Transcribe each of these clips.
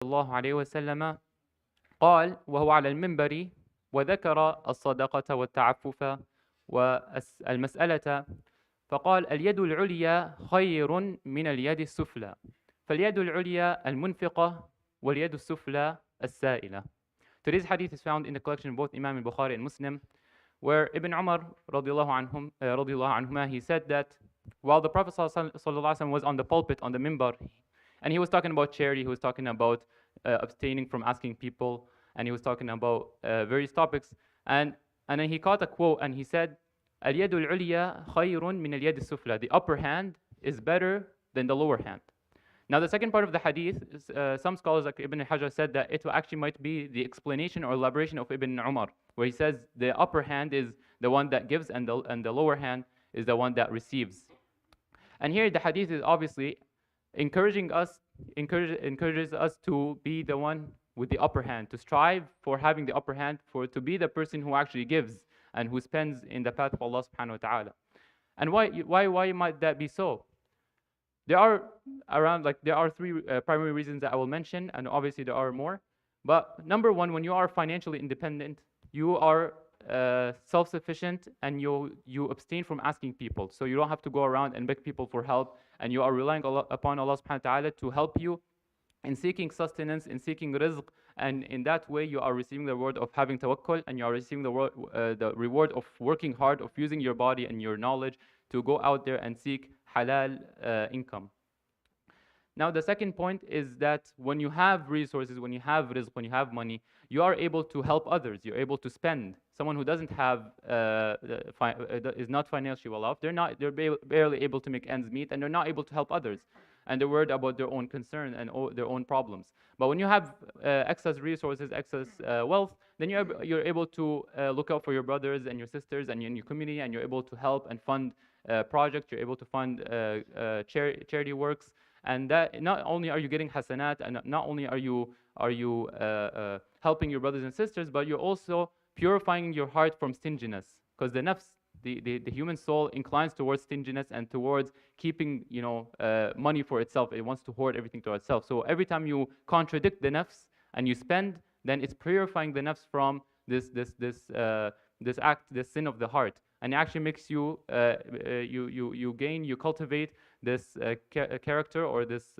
الله عليه وسلم قال وهو على المنبر وذكر الصدقة والتعفف والمسألة فقال اليد العليا خير من اليد السفلى فاليد العليا المنفقة واليد السفلى السائلة. Today's hadith is found in the collection of both Imam al-Bukhari and Muslim, where Ibn Umar radiallahu anhuma, he said that while the Prophet sallallahu alaihi wasallam was on the pulpit, on the minbar, and he was talking about charity, he was talking about abstaining from asking people, and he was talking about various topics, and then he caught a quote and he said, اليد العليا خير من اليد السفلى. The upper hand is better than the lower hand. Now, the second part of the hadith, some scholars like Ibn Hajar said that it actually might be the explanation or elaboration of Ibn Umar, where he says the upper hand is the one that gives and the lower hand is the one that receives. And here the hadith is obviously encourages us to be the one with the upper hand, to strive for having the upper hand, to be the person who actually gives and who spends in the path of Allah subhanahu wa ta'ala. And why might that be so? There are three primary reasons that I will mention, and obviously there are more. But number one, when you are financially independent, you are self-sufficient and you abstain from asking people. So you don't have to go around and beg people for help, and you are relying upon Allah subhanahu wa ta'ala to help you in seeking sustenance, in seeking rizq, and in that way you are receiving the reward of having tawakkul, and you are receiving the reward of working hard, of using your body and your knowledge to go out there and seek halal income. Now, the second point is that when you have resources, when you have rizq, when you have money, you are able to help others. You're able to spend. Someone who doesn't have, is not financially well off, they're barely able to make ends meet, and they're not able to help others. And they're worried about their own concern and their own problems. But when you have excess resources, excess wealth, then you're able to look out for your brothers and your sisters and in your community, and you're able to help and fund projects. You're able to fund charity works. And that not only are you getting hasanat, and not only are you helping your brothers and sisters, but you're also purifying your heart from stinginess, because the nafs, the human soul, inclines towards stinginess and towards keeping money for itself. It wants to hoard everything to itself. So every time you contradict the nafs and you spend, then it's purifying the nafs from this act, this sin of the heart, and it actually makes you you cultivate this character or this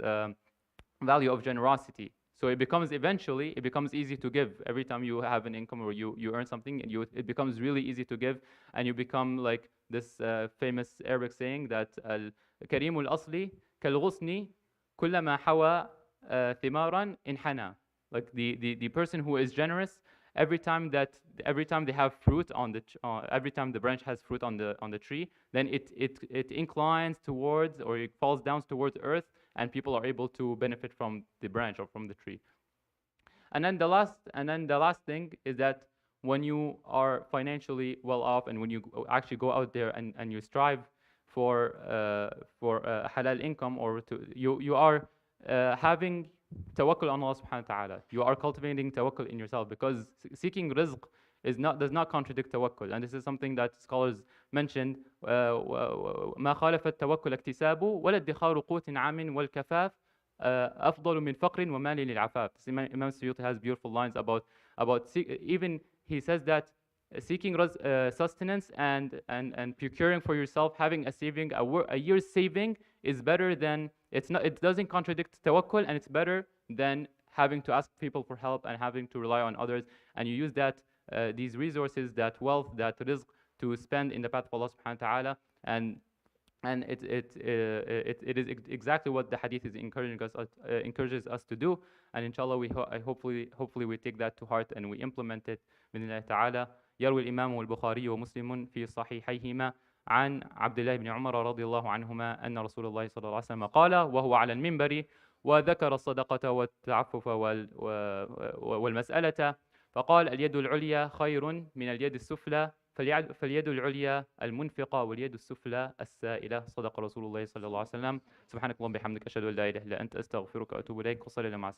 value of generosity. So it becomes easy to give. Every time you have an income or you earn something, it becomes really easy to give, and you become like this famous Arabic saying that al-karimul asli kal-ghusni kullama hawa thimaran inhana. Like the person who is generous, every time they have fruit on every time the branch has fruit on the tree, then it inclines towards, or it falls down towards earth, and people are able to benefit from the branch or from the tree. And then the last thing is that when you are financially well off, and when you actually go out there and you strive for halal income, or you are having tawakkul on Allah subhanahu wa ta'ala. You are cultivating tawakkul in yourself, because seeking rizq does not contradict tawakkul. And this is something that scholars mentioned. ما خالف التوكل اكتسابه ولا ادخار قوت عام والكفاف أفضل من فقر ومال للعفاف. Imam Suyuti has beautiful lines about even he says that seeking sustenance and procuring for yourself, having a year's saving is better than, it doesn't contradict tawakkul, and it's better than having to ask people for help and having to rely on others. And you use these resources, that wealth, that rizq, to spend in the path of Allah subhanahu wa ta'ala, and it is exactly what the hadith is encourages us to do. And inshallah, hopefully we take that to heart and we implement it. بإذن الله تعالى. يروي الإمام والبخاري ومسلم في صحيحيهما عن عبد الله بن عمر رضي الله عنهما أن رسول الله صلى الله عليه وسلم قال وهو على المنبر وذكر الصدقة والتعفف والمسألة فقال اليد العليا خير من اليد السفلى فاليد العليا المنفقة واليد السفلى السائلة. صدق رسول الله صلى الله عليه وسلم. سبحانك اللهم وبحمدك أشهد أن لا إله إلا أنت أستغفرك وأتوب إليك. وصلى الله مع